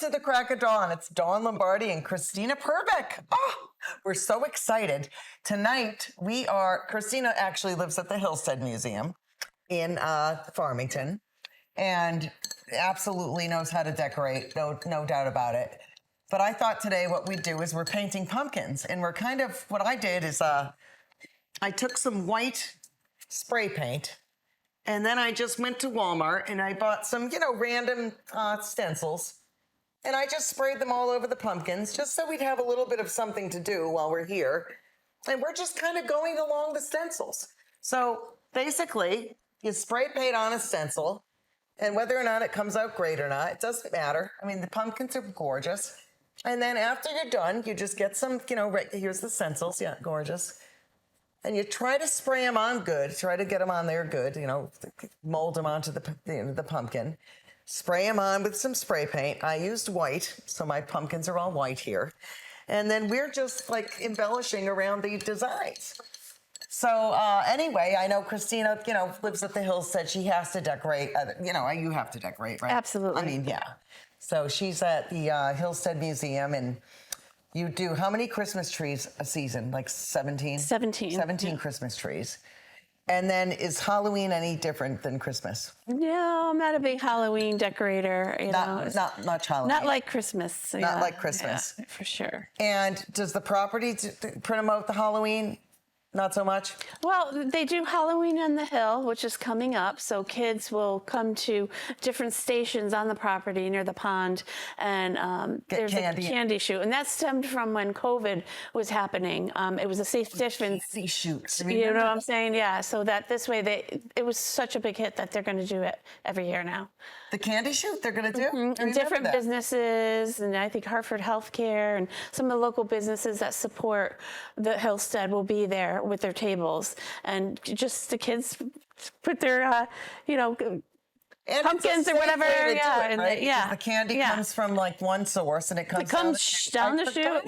to the crack of dawn. It's Dawn Lombardi and Christina Perbeck. Oh, we're so excited. Tonight, Christina actually lives at the Hillstead Museum in Farmington and absolutely knows how to decorate, no doubt about it. But I thought today what we'd do is we're painting pumpkins. And what I did is I took some white spray paint. And then I just went to Walmart and I bought some, random stencils. And I just sprayed them all over the pumpkins just so we'd have a little bit of something to do while we're here. And we're just kind of going along the stencils. So basically, you spray paint on a stencil, and whether or not it comes out great or not, it doesn't matter. I mean, the pumpkins are gorgeous. And then after you're done, you just get some, here's the stencils. Yeah, gorgeous. And you try to spray them on good, try to get them on there good, mold them onto the pumpkin. Spray them on with some spray paint. I used white, so my pumpkins are all white here. And then we're just like embellishing around the designs. So anyway, I know Christina, lives at the Hillstead. She has to decorate, you have to decorate, right? Absolutely. I mean, yeah. So she's at the Hillstead Museum, and you do how many Christmas trees a season? Like 17? 17. 17 Christmas trees. And then is Halloween any different than Christmas? No, I'm not a big Halloween decorator. Not much Halloween. Not like Christmas. Not like Christmas. Yeah, for sure. And does the property promote the Halloween? Not so much? Well, they do Halloween on the Hill, which is coming up. So kids will come to different stations on the property near the pond, and there's a candy shoot. And that stemmed from when COVID was happening. It was a safe distance. Candy shoots. You know what I'm saying? Yeah. So that this way, it was such a big hit that they're going to do it every year now. The candy shoot they're going to do? Mm-hmm. And different businesses, and I think Hartford Healthcare and some of the local businesses that support the Hillstead will be there with their tables, and just the kids put their, pumpkins or whatever. Yeah, the candy comes from like one source, and it comes down the chute.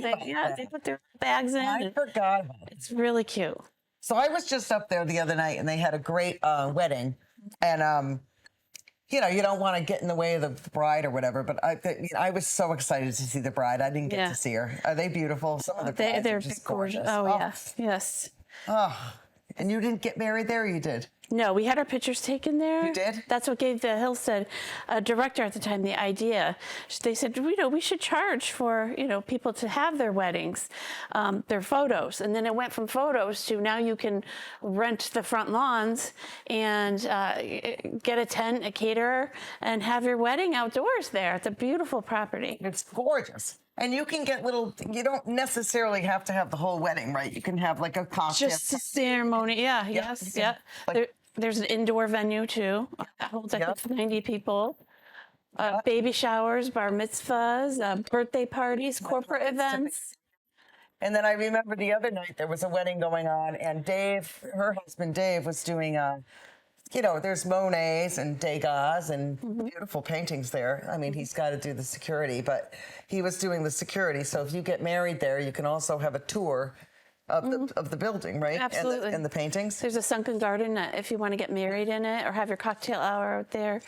They put their bags in. I forgot about it. It's really cute. So I was just up there the other night, and they had a great wedding, and you don't want to get in the way of the bride or whatever, but I was so excited to see the bride. I didn't get to see her. Are they beautiful? Some of the brides they're are just gorgeous. Oh, yes, yes. Oh, and you didn't get married there, or you did? No, we had our pictures taken there. You did? That's what gave the Hillstead director at the time the idea. They said, we should charge for, people to have their weddings, their photos. And then it went from photos to now you can rent the front lawns and get a tent, a caterer, and have your wedding outdoors there. It's a beautiful property. It's gorgeous. And you can get you don't necessarily have to have the whole wedding, right? You can have like a cocktail. Just a ceremony, yeah, yes, yeah. There's an indoor venue too. That holds like 90 people. Baby showers, bar mitzvahs, birthday parties, corporate events. And then I remember the other night there was a wedding going on, and her husband Dave was doing there's Monets and Degas and beautiful paintings there. I mean, he's got to do the security, but he was doing the security. So if you get married there, you can also have a tour of the building, right? Absolutely. And the paintings. There's a sunken garden if you want to get married in it or have your cocktail hour out there.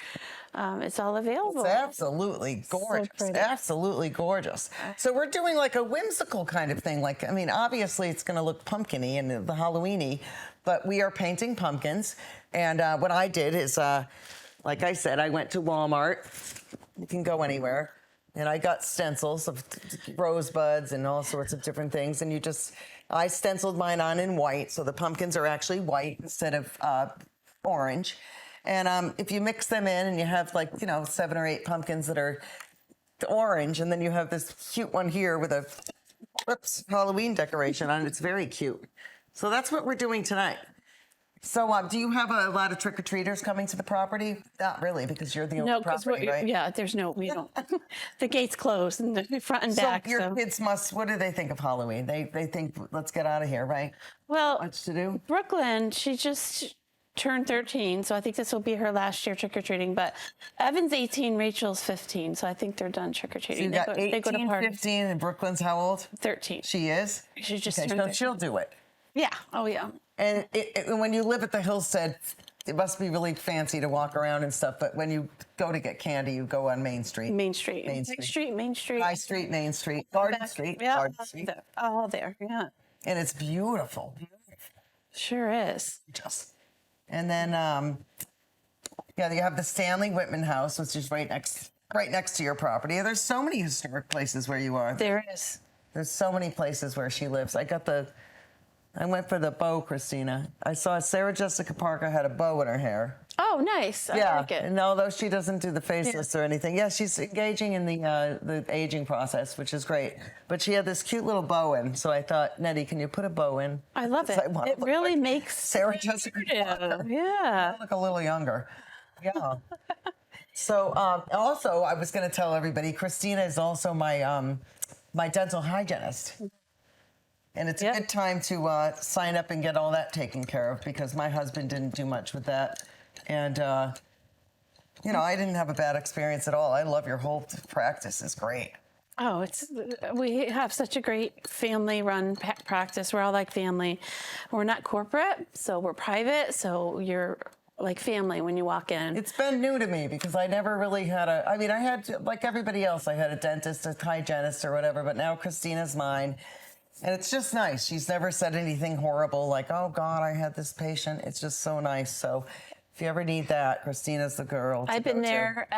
It's all available. It's absolutely gorgeous. So absolutely gorgeous. So we're doing like a whimsical kind of thing. Like, I mean, obviously it's going to look pumpkin-y and the Halloween-y, but we are painting pumpkins. And what I did is, like I said, I went to Walmart. You can go anywhere. And I got stencils of rosebuds and all sorts of different things. And I stenciled mine on in white. So the pumpkins are actually white instead of orange. And if you mix them in and you have 7 or 8 pumpkins that are orange, and then you have this cute one here with a Halloween decoration on it. It's very cute. So that's what we're doing tonight. So do you have a lot of trick-or-treaters coming to the property? Not really, because you're the only property, right? Yeah, we don't. The gate's closed in the front and back. So your kids what do they think of Halloween? They think, let's get out of here, right? Well, much to do? Brooklyn, she just turned 13, so I think this will be her last year trick-or-treating. But Evan's 18, Rachel's 15, so I think they're done trick-or-treating. So you got 18, 15, and Brooklyn's how old? 13. She is? She just turned 13. So she'll do it. Yeah. Oh, yeah. And when you live at the Hillstead it must be really fancy to walk around and stuff. But when you go to get candy, you go on Main Street. Main Street. Main Street. Main Street. High Street, Main Street, Garden Street. Yeah, Garden Street. all there. Yeah. And it's beautiful. Sure is. And then, yeah, you have the Stanley Whitman House, which is right next to your property. There's so many historic places where you are. There is. There's so many places where she lives. I went for the bow, Christina. I saw Sarah Jessica Parker had a bow in her hair. Oh, nice. I like it. And although she doesn't do the faceless or anything, yeah, she's engaging in the aging process, which is great. But she had this cute little bow in, so I thought, Nettie, can you put a bow in? I love it. It really makes Sarah Jessica Parker. Yeah. I look a little younger. Yeah. So also, I was going to tell everybody, Christina is also my my dental hygienist. And it's a good time to sign up and get all that taken care of because my husband didn't do much with that. And, you know, I didn't have a bad experience at all. I love your whole practice. It's great. Oh, we have such a great family-run practice. We're all like family. We're not corporate, so we're private, so you're like family when you walk in. It's been new to me because I never really had I had, like everybody else, I had a dentist, a hygienist or whatever, but now Christina's mine. And it's just nice. She's never said anything horrible like, oh, God, I had this patient. It's just so nice. So if you ever need that, Christina's the girl. I've been there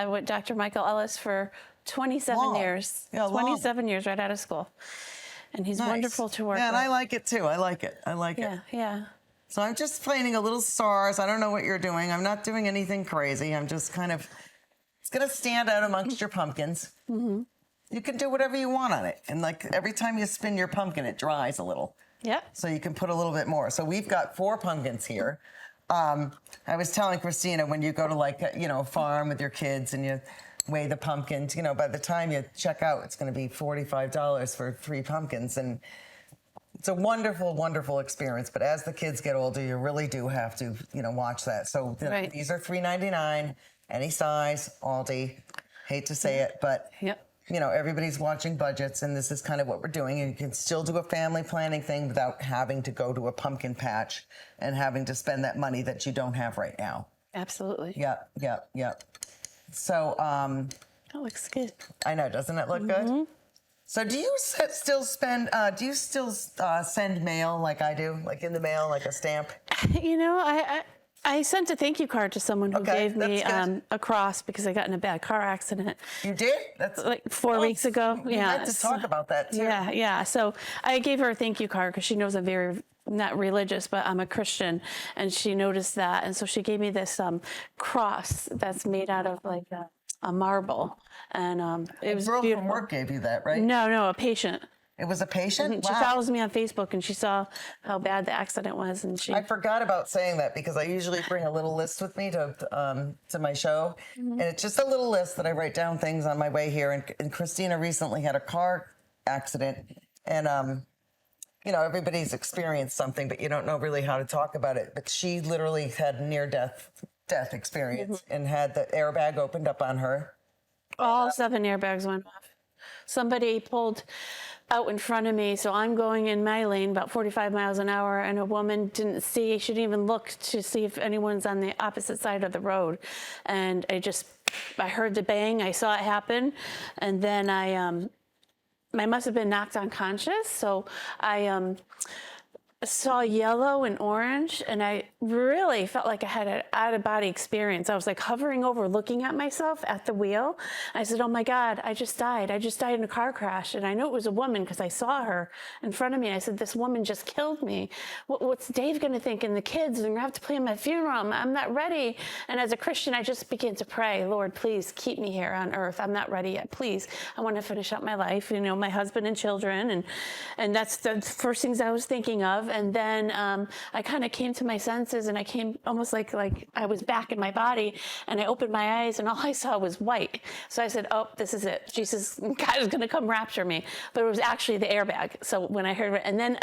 with Dr. Michael Ellis for 27 years. Yeah, 27 years right out of school. And he's wonderful to work with. Yeah, and I like it, too. I like it. Yeah. So I'm just planting a little SARS. I don't know what you're doing. I'm not doing anything crazy. I'm just kind of, it's going to stand out amongst your pumpkins. Mm-hmm. You can do whatever you want on it. And like every time you spin your pumpkin, it dries a little. Yep. So you can put a little bit more. So we've got 4 pumpkins here. I was telling Christina, when you go to like, a farm with your kids and you weigh the pumpkins, by the time you check out, it's going to be $45 for 3 pumpkins. And it's a wonderful, wonderful experience. But as the kids get older, you really do have to, watch that. So these are $3.99, any size, Aldi. Hate to say it, but... Yep. Everybody's watching budgets, and this is kind of what we're doing. And you can still do a family planning thing without having to go to a pumpkin patch and having to spend that money that you don't have right now. Absolutely. Yep. So, that looks good. I know, doesn't it look good? So do you still send mail like I do, like in the mail, like a stamp? I sent a thank you card to someone who gave me a cross because I got in a bad car accident. You did? That's like 4 weeks ago. We had to talk about that too. Yeah. So I gave her a thank you card because she knows I'm very not religious, but I'm a Christian, and she noticed that, and so she gave me this cross that's made out of like a marble, and it was girl beautiful. From work gave you that, right? No, a patient. It was a patient? She follows me on Facebook, and she saw how bad the accident was, and I forgot about saying that because I usually bring a little list with me to my show, and it's just a little list that I write down things on my way here. And Christina recently had a car accident, and everybody's experienced something, but you don't know really how to talk about it. But she literally had near-death experience and had the airbag opened up on her. All 7 airbags went off. Somebody pulled out in front of me, so I'm going in my lane about 45 miles an hour, and a woman didn't see, she didn't even look to see if anyone's on the opposite side of the road. And I heard the bang, I saw it happen, and then I must have been knocked unconscious, so I saw yellow and orange, and I really felt like I had an out-of-body experience. I was like hovering over, looking at myself at the wheel. I said, oh my God, I just died. I just died in a car crash. And I knew it was a woman because I saw her in front of me. I said, this woman just killed me. What's Dave going to think? And the kids, and I have to plan my funeral. I'm not ready. And as a Christian, I just began to pray, Lord, please keep me here on earth. I'm not ready yet. Please, I want to finish up my life, my husband and children. And that's the first things I was thinking of. And then I kind of came to my senses, and I came almost like I was back in my body, and I opened my eyes, and all I saw was white. So I said, oh, this is it. Jesus, God is going to come rapture me. But it was actually the airbag. So when I heard it, and then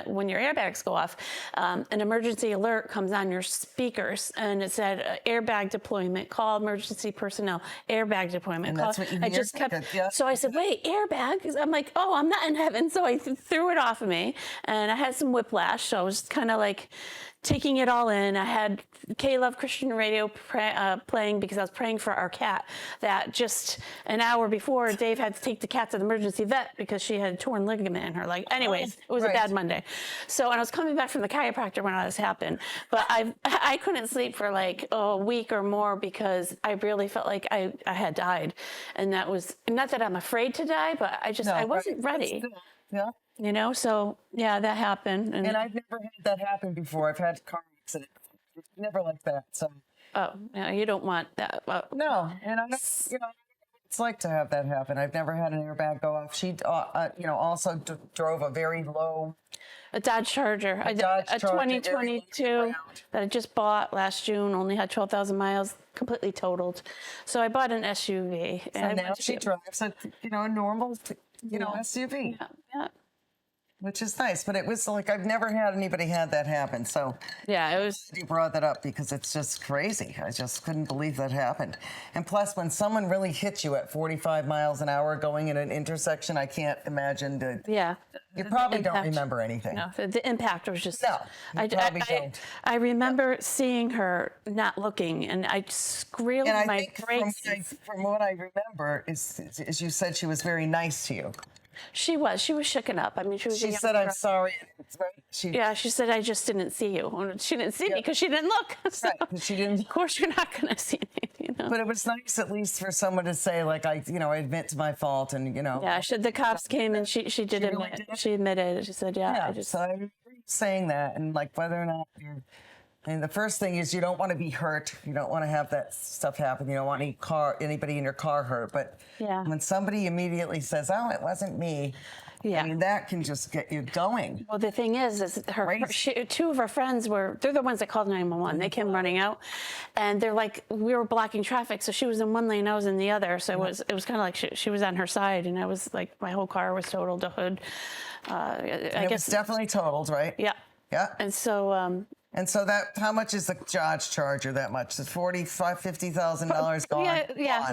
when your airbags go off, an emergency alert comes on your speakers, and it said airbag deployment, call emergency personnel, airbag deployment. And that's what you hear? I just kept, so I said, wait, airbag? I'm like, oh, I'm not in heaven. So I threw it off of me, and I had some whiplash. So I was kind of like taking it all in. I had K-Love Christian radio playing because I was praying for our cat that just an hour before Dave had to take the cat to the emergency vet because she had a torn ligament in her leg. Anyways, it was a bad Monday. So, and I was coming back from the chiropractor when all this happened, but I couldn't sleep for like a week or more because I really felt like I had died. And that was, not that I'm afraid to die, but I wasn't ready. Yeah. You know, so yeah, that happened. And I've never had that happen before. I've had car accidents. Never like that. So. Oh, no, you don't want that. No, and I don't, you know, it's like to have that happen. I've never had an airbag go off. She, you know, also drove a very low. A Dodge Charger, a 2022 that I just bought last June, only had 12,000 miles, completely totaled. So I bought an SUV. And now she drives a, you know, a normal, you know, SUV. Yeah. Which is nice, but it was like I've never had anybody had that happen. So yeah, it was. You brought that up because it's just crazy. I just couldn't believe that happened. And plus, when someone really hits you at 45 miles an hour going in an intersection, I can't imagine that. Yeah. You probably don't remember anything. No, the impact was just. No, you probably don't. I remember seeing her not looking, and I screamed my brakes. From what I remember, is you said she was very nice to you. She was shooken up. I mean, she was. She said, "I'm sorry." Yeah, she said, "I just didn't see you." She didn't see me because she didn't look. So, right, she didn't. Of course, you're not going to see me. You know. But it was nice, at least, for someone to say, like, I admit to my fault, and you know. Yeah, the cops came and she did admit. Really she admitted it. She said, "Yeah, I just." So I remember saying that, and like whether or not you're. And the first thing is you don't want to be hurt. You don't want to have that stuff happen. You don't want anybody in your car hurt. But when somebody immediately says, "Oh, it wasn't me," I mean, that can just get you going. Well, the thing is two of her friends they're the ones that called 911. They came running out, and they're like, we were blocking traffic, so she was in one lane, I was in the other. So it was kind of like she was on her side, and I was like, my whole car was totaled, the hood. I guess it's definitely totaled, right? Yeah. Yeah. And so. And so how much is the Dodge Charger? That much? Is $50,000 gone?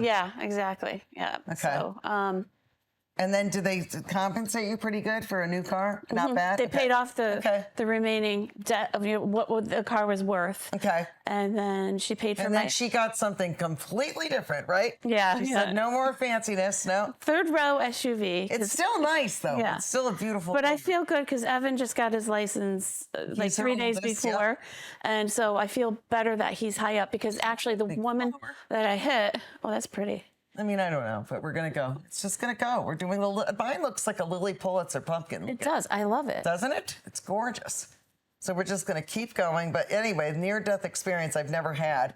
Yeah, exactly. Yeah. Okay. So, and then do they compensate you pretty good for a new car? Not bad? They paid off the remaining debt of what the car was worth. Okay. And then she paid for And then she got something completely different, right? Yeah. She said no more fanciness, no. Third row SUV. It's still nice, though. Yeah. It's still a beautiful But I feel good because Evan just got his license like 3 days before. Yeah. And so I feel better that he's high up because actually the woman that I hit, oh, that's pretty. I mean, I don't know, but we're going to go. It's just going to go. We're doing mine looks like a Lily Pulitzer pumpkin. It does. I love it. Doesn't it? It's gorgeous. So we're just going to keep going. But anyway, near-death experience I've never had.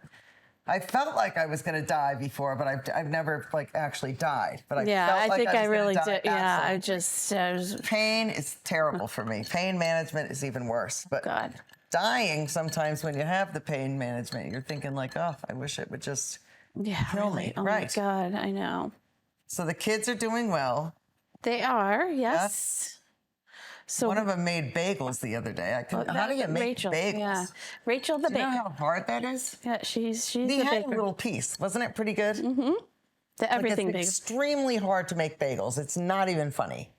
I felt like I was going to die before, but I've never like actually died. But I felt like I really did. Yeah, I was... Pain is terrible for me. Pain management is even worse. But dying sometimes when you have the pain management, you're thinking like, oh, I wish it would just... kill me. Oh my God, I know. So the kids are doing well. They are, yes. So one of them made bagels the other day. How do you make bagels? Yeah, Rachel the baker. Do you know how hard that is? Yeah, she's the baker. He had a little piece. Wasn't it pretty good? Mm-hmm. Everything bagel. It's extremely hard to make bagels. It's not even funny.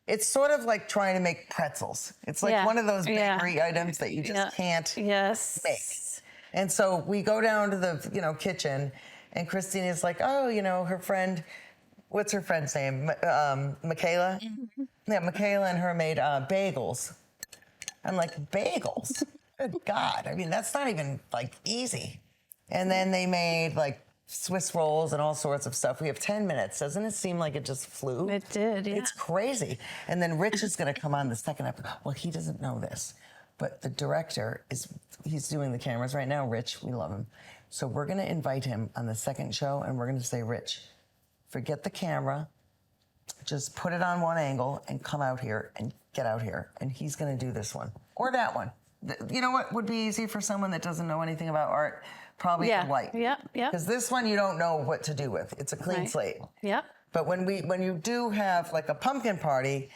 It's sort of like trying to make pretzels. It's like one of those bakery items that you just can't make. And so we go down to the kitchen. And Christina's like, oh, her friend, what's her friend's name? Michaela? Mm-hmm. Yeah, Michaela and her made bagels. I'm like, bagels? Good God. I mean, that's not even, like, easy. And then they made, like, Swiss rolls and all sorts of stuff. We have 10 minutes. Doesn't it seem like it just flew? It did, yeah. It's crazy. And then Rich is going to come on the second episode. Well, he doesn't know this, but the director he's doing the cameras right now. Rich, we love him. So we're going to invite him on the second show, and we're going to say, Rich, forget the camera. Just put it on one angle and come out here and get out here. And he's going to do this one or that one. You know what would be easy for someone that doesn't know anything about art? Probably the light. Yeah. Because this one you don't know what to do with. It's a clean slate. Yeah. But when you do have like a pumpkin party,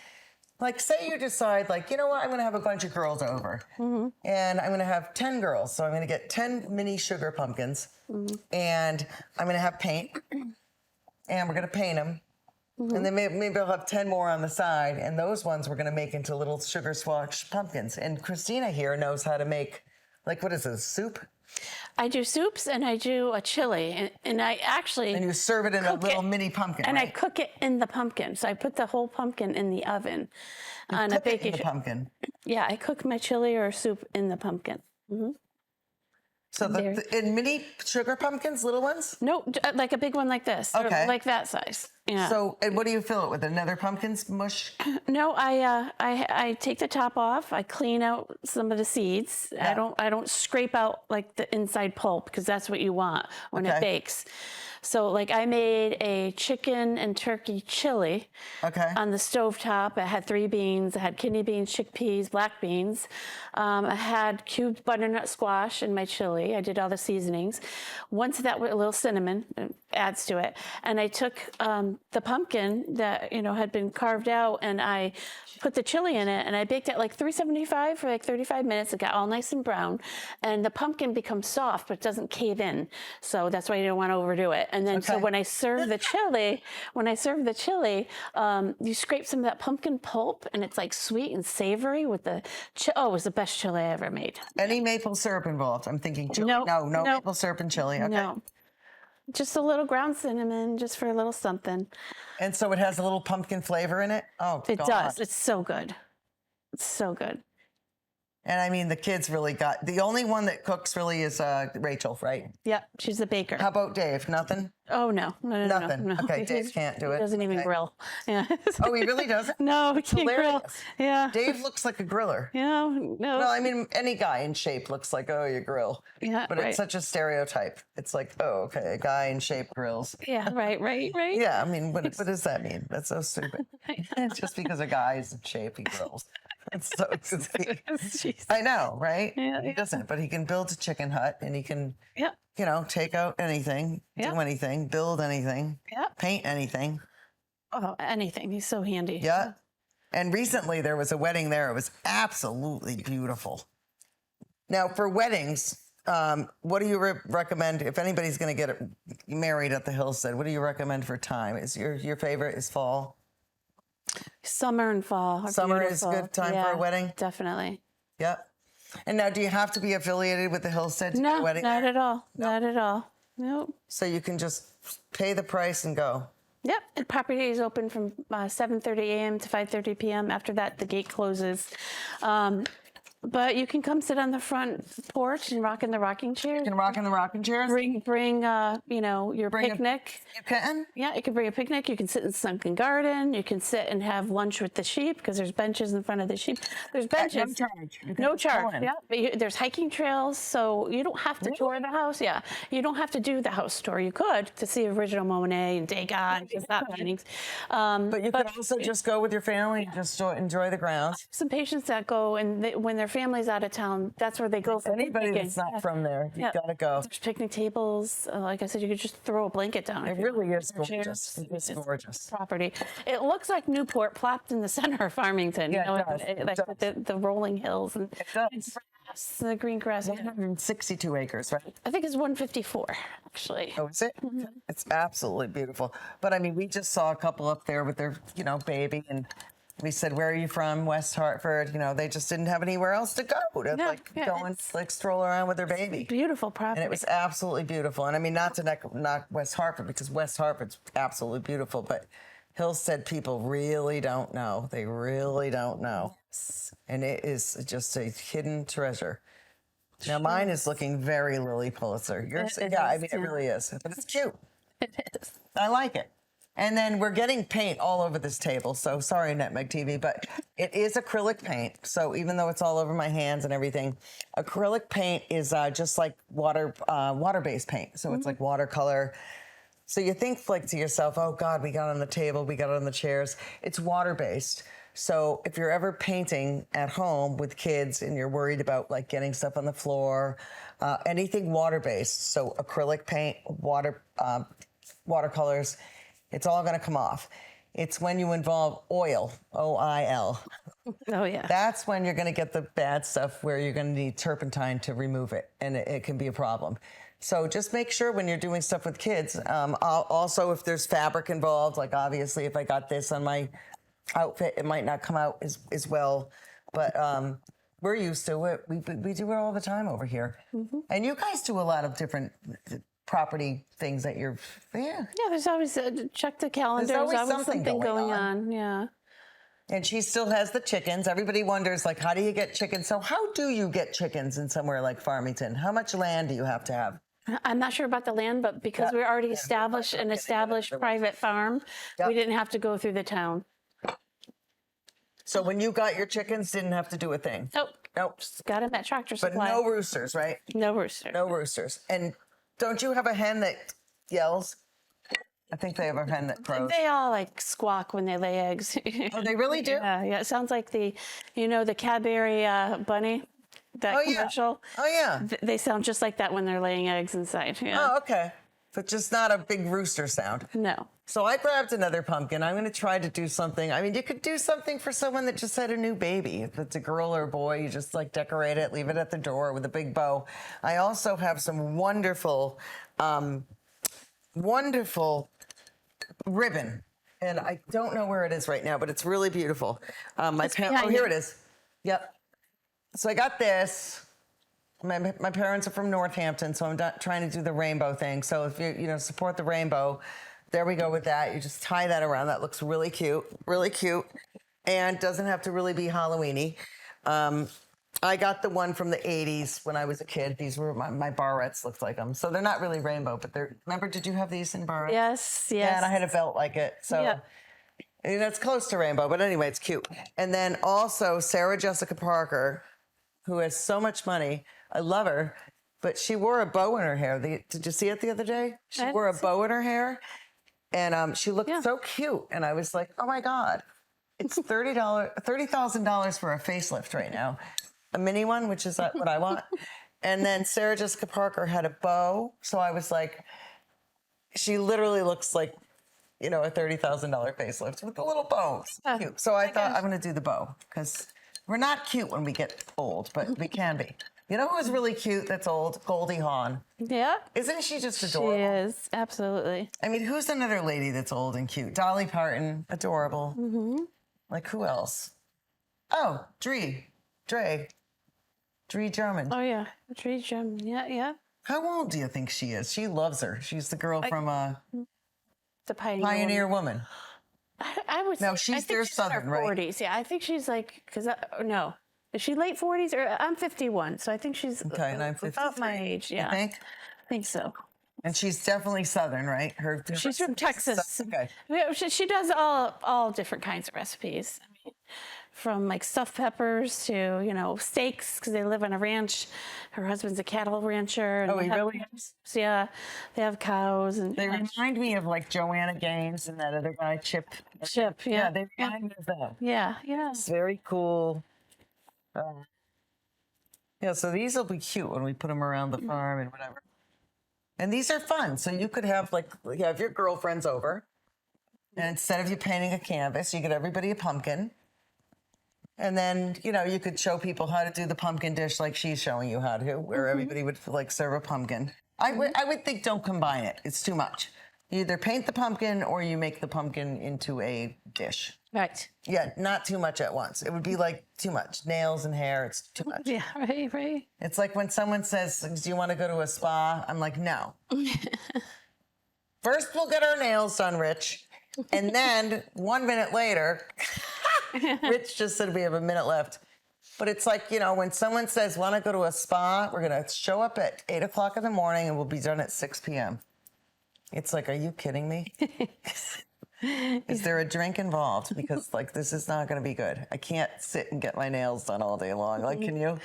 like, say you decide, like, you know what, I'm going to have a bunch of girls over. Mm-hmm. And I'm going to have 10 girls. So I'm going to get 10 mini sugar pumpkins. Mm-hmm. And I'm going to have paint. And we're going to paint them. Mm-hmm. And then maybe I'll have 10 more on the side. And those ones we're going to make into little sugar swatch pumpkins. And Christina here knows how to make Like, what is this, soup? I do soups and I do a chili, and I actually And you serve it in a cook little it, mini pumpkin, and I right? cook it in the pumpkin. So I put the whole pumpkin in the oven on a Cook it in baking. the pumpkin. Yeah, I cook my chili or soup in the pumpkin. So in mini sugar pumpkins, little ones? No, like a big one like this, or Okay. like that size. Yeah. So, and what do you fill it with? Another pumpkin's mush? No, I take the top off. I clean out some of the seeds. Yeah. I don't scrape out like the inside pulp because that's what you want when it Okay. bakes. So like I made a chicken and turkey chili Okay. on the stovetop. It had 3 beans. I had kidney beans, chickpeas, black beans. I had cubed butternut squash in my chili. I did all the seasonings. Once that with a little cinnamon adds to it, and I took the pumpkin that had been carved out, and I put the chili in it, and I baked it like 375 for like 35 minutes. It got all nice and brown, and the pumpkin becomes soft, but it doesn't cave in. So that's why you don't want to overdo it. And then so Okay. when I serve the chili, you scrape some of that pumpkin pulp, and it's like sweet and savory with the it was the best chili I ever made. Any maple syrup involved? I'm thinking chili. No, no no. maple syrup and chili. Okay. No, just a little ground cinnamon, just for a little something. And so it has a little pumpkin flavor in it? Oh, It God. does. It's so good. It's so good. And I mean, the kids really got, the only one that cooks really is Rachel, right? Yep, she's the baker. How about Dave? Nothing? Oh no, Nothing. no. Okay, Dave He's- can't do He it. doesn't even Okay. grill. Yeah. Oh, he really doesn't? No, he can't grill. Hilarious. Yeah. Dave looks like a griller. Yeah. No. Well, I mean, any guy in shape looks like, oh, you grill. Yeah, But right. it's such a stereotype. It's like, oh, okay, a guy in shape grills. Yeah. Right. Yeah, I mean, what does that mean? That's so stupid. Just because a guy is in shape, he grills. It's so goofy. Jeez. I know, right? Yeah, He doesn't, but he can build a chicken hut and he can, Yeah. take out anything, Yeah. do anything, build anything, Yeah. paint anything. Oh, anything. He's so handy. Yeah. And recently there was a wedding there. It was absolutely beautiful. Now, for weddings, what do you recommend if anybody's going to get married at the Hillstead? What do you recommend for time? Is your favorite is fall? Summer and fall. Are Summer is beautiful. good time for a wedding? Definitely. Yep. And now, do you have to be affiliated with the Hillstead to get a No, wedding? not at all. Not at all. Nope. So you can just pay the price and go. Yep, and property is open from 7:30 a.m. to 5:30 p.m. After that, the gate closes. But you can come sit on the front porch and rock in the rocking chairs. You can rock in the rocking chairs? Bring your Bring a- picnic. You can? Yeah, you can bring a picnic. You can sit in the sunken garden. You can sit and have lunch with the sheep because there's benches in front of the sheep. There's benches. no charge. You can No just go charge. in. Yeah, but there's hiking trails, so you don't have to tour the house. Yeah, you don't have to do the house tour. You could to see original Monet and Degas and just that paintings. But you could also just go with your family and just enjoy the grounds. Some patients that go and when their family's out of town, that's where they go for Anybody picnicking. that's not from there, you Yeah. gotta go. There's picnic tables. Like I said, you could just throw a blanket down. It if you really want. is Or chairs. gorgeous. It's gorgeous. Property. It looks like Newport plopped in the center of Farmington. Yeah, it does. like It does. the rolling hills and does. grass, the green grass. 162 acres, right? I think it's 154 actually. Oh, is it? It's absolutely beautiful. But I mean, we just saw a couple up there with their, baby, and we said, "Where are you from?" West Hartford. They just didn't have anywhere else to go to go and stroll around with their baby. Beautiful property. And it was absolutely beautiful. And I mean, not to knock West Hartford, because West Hartford's absolutely beautiful, but Hillstead people really don't know. They really don't know. And it is just a hidden treasure. Now, mine is looking very Lily Pulitzer. Yours, It yeah, I is, mean, yeah. it really is. But it's cute. It is. I like it. And then we're getting paint all over this table. So sorry, Nutmeg TV, but it is acrylic paint. So even though it's all over my hands and everything, acrylic paint is just like water-based paint. So it's like watercolor. So you think like to yourself, oh God, we got it on the table, we got it on the chairs. It's water-based. So if you're ever painting at home with kids and you're worried about like getting stuff on the floor, anything water-based, so acrylic paint, watercolors, it's all going to come off. It's when you involve oil, O-I-L. Oh yeah. That's when you're going to get the bad stuff where you're going to need turpentine to remove it, and it can be a problem. So just make sure when you're doing stuff with kids, also if there's fabric involved, like obviously if I got this on my outfit, it might not come out as well. But We're used to it. We do it all the time over here. And you guys do a lot of different property things that you're, Yeah, there's always, check the calendar. There's always always something going going on. Yeah. And she still has the chickens. Everybody wonders, like, how do you get chickens? So how do you get chickens in somewhere like Farmington? How much land do you have to have? I'm not sure about the land, but because we're already established an established private farm, we didn't have to go through the town. So when you got your chickens, didn't have to do a thing? Nope. Just got them at Tractor But Supply. no roosters, right? No roosters. No roosters. And don't you have a hen that yells? I think they have a hen that crows. They all like squawk when they lay eggs. Oh, they really do? Yeah. It sounds like the Cadbury bunny, that commercial. Oh, yeah. They sound just like that when they're laying eggs inside. Yeah. Oh, okay. But just not a big rooster sound. No. So I grabbed another pumpkin. I'm going to try to do something. I mean, you could do something for someone that just had a new baby. If it's a girl or a boy, you just like decorate it, leave it at the door with a big bow. I also have some wonderful, wonderful ribbon. And I don't know where it is right now, but it's really beautiful. Oh, here it is. Yep. So I got this. My parents are from Northampton, so I'm not trying to do the rainbow thing. So if you support the rainbow, there we go with that. You just tie that around. That looks really cute, and doesn't have to really be Halloween-y. I got the one from the 80s when I was a kid. These were my barrettes, looked like them. So they're not really rainbow, but remember, did you have these in barrettes? Yes. Yeah, and I had a belt like it. So that's close to rainbow, but anyway, it's cute. And then also Sarah Jessica Parker, who has so much money. I love her, but she wore a bow in her hair. Did you see it the other day? She wore a bow in her hair, and she looked so cute. And I was like, oh my God, it's $30,000 for a facelift right now. A mini one, which is what I want. And then Sarah Jessica Parker had a bow. So I was like, she literally looks like, a $30,000 facelift with a little bow. It's cute. So I thought I'm going to do the bow because we're not cute when we get old, but we can be. You know who's really cute that's old? Goldie Hawn. Yeah. Isn't she just adorable? She is, absolutely. I mean, who's another lady that's old and cute? Dolly Parton, adorable. Mm-hmm. Like, who else? Oh, Dre German. Oh, yeah. Dre German. Yeah. How old do you think she is? She loves her. She's the girl from the Pioneer Woman. I would No, say, they're Southern, in her 40s. Yeah, I think she's like, no. Is she late 40s? Or I'm 51, so I think she's and I'm 53. about my age. Yeah, I think so. And she's definitely Southern, right? She's from Texas. Okay. She does all different kinds of recipes. I mean, from like stuffed peppers to steaks because they live on a ranch. Her husband's a cattle rancher. And he really is? Yeah, they have cows and they remind me of like Joanna Gaines and that other guy, Chip. Yeah, they remind me of that. Yeah. It's very cool. So these will be cute when we put them around the farm and whatever. And these are fun. So you could have you have your girlfriends over, and instead of you painting a canvas, you get everybody a pumpkin. And then, you could show people how to do the pumpkin dish like she's showing you how to, where everybody would serve a pumpkin. I would think don't combine it. It's too much. You either paint the pumpkin or you make the pumpkin into a dish. Right. Yeah, not too much at once. It would be like too much. Nails and hair, it's too much. Yeah, right. It's like when someone says, do you want to go to a spa? I'm like, no. First, we'll get our nails done, Rich. And then 1 minute later, Rich just said we have a minute left. But it's like, when someone says, want to go to a spa, we're going to show up at 8 o'clock in the morning and we'll be done at 6 p.m. It's like, are you kidding me? Is there a drink involved? Because this is not going to be good. I can't sit and get my nails done all day long. Can you?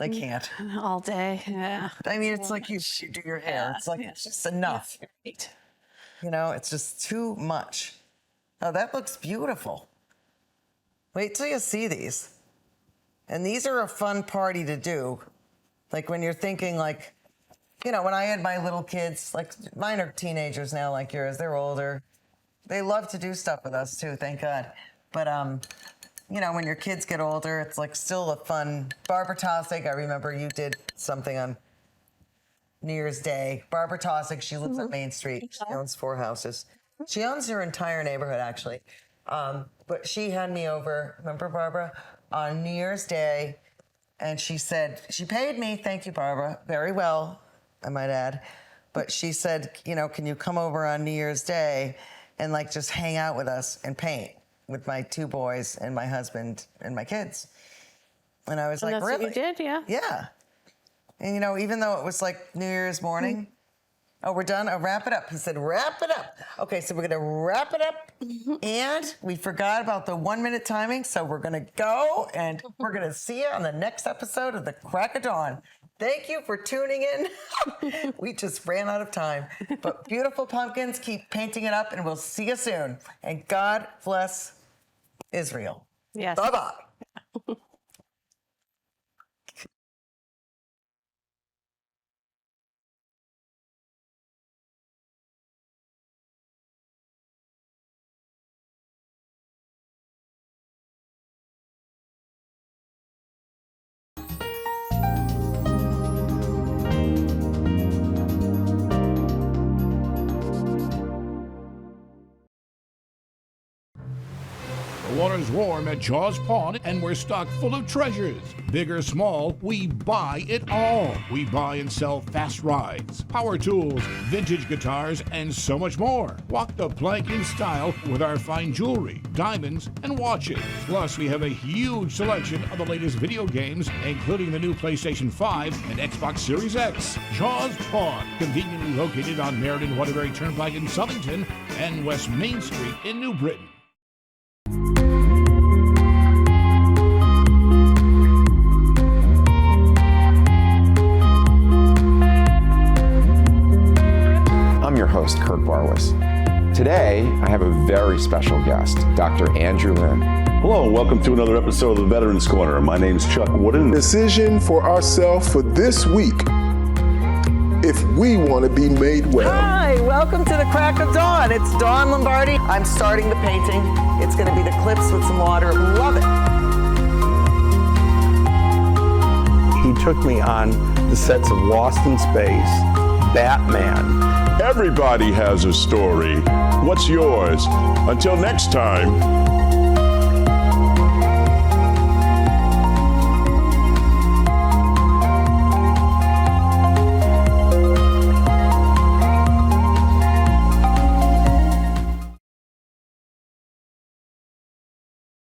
I can't. All day, yeah. I mean, it's like you do your hair. It's like, it's just enough. It's just too much. Oh, that looks beautiful. Wait till you see these. And these are a fun party to do. Like when you're thinking when I had my little kids, mine are teenagers now like yours, they're older. They love to do stuff with us too, thank God. But, when your kids get older, it's still a fun. Barbara Tossick, I remember you did something on New Year's Day. Barbara Tossick, she lives on Main Street. She owns 4 houses. She owns her entire neighborhood, actually. But she had me over, remember Barbara, on New Year's Day. And she said, she paid me, thank you, Barbara, very well, I might add. But she said, can you come over on New Year's Day and like just hang out with us and paint with my 2 boys and my husband and my kids? And I was like, that's really? what you did, yeah? Yeah. And even though it was like New Year's morning, oh, we're done? Oh, wrap it up. He said, wrap it up. Okay, so we're going to wrap it up. And we forgot about the 1-minute timing, so we're going to go and we're going to see you on the next episode of The Crack of Dawn. Thank you for tuning in. We just ran out of time. But beautiful pumpkins, keep painting it up, and we'll see you soon. And God bless Israel. Yes. Bye-bye. The water's warm at Jaws Pond, and we're stocked full of treasures. Big or small, we buy it all. We buy and sell fast rides, power tools, vintage guitars, and so much more. Walk the plank in style with our fine jewelry, diamonds, and watches. Plus, we have a huge selection of the latest video games, including the new PlayStation 5 and Xbox Series X. Jaws Pond, conveniently located on Meriden-Waterbury Turnpike in Southington and West Main Street in New Britain. I'm your host, Kurt Barwis. Today, I have a very special guest, Dr. Andrew Lin. Hello, and welcome to another episode of the Veterans Corner. My name is Chuck Wooden. Decision for ourselves for this week, if we want to be made well. Hi, welcome to The Crack of Dawn. It's Dawn Lombardi. I'm starting the painting. It's going to be the clips with some water. Love it. He took me on the sets of Lost in Space, Batman. Everybody has a story. What's yours? Until next time,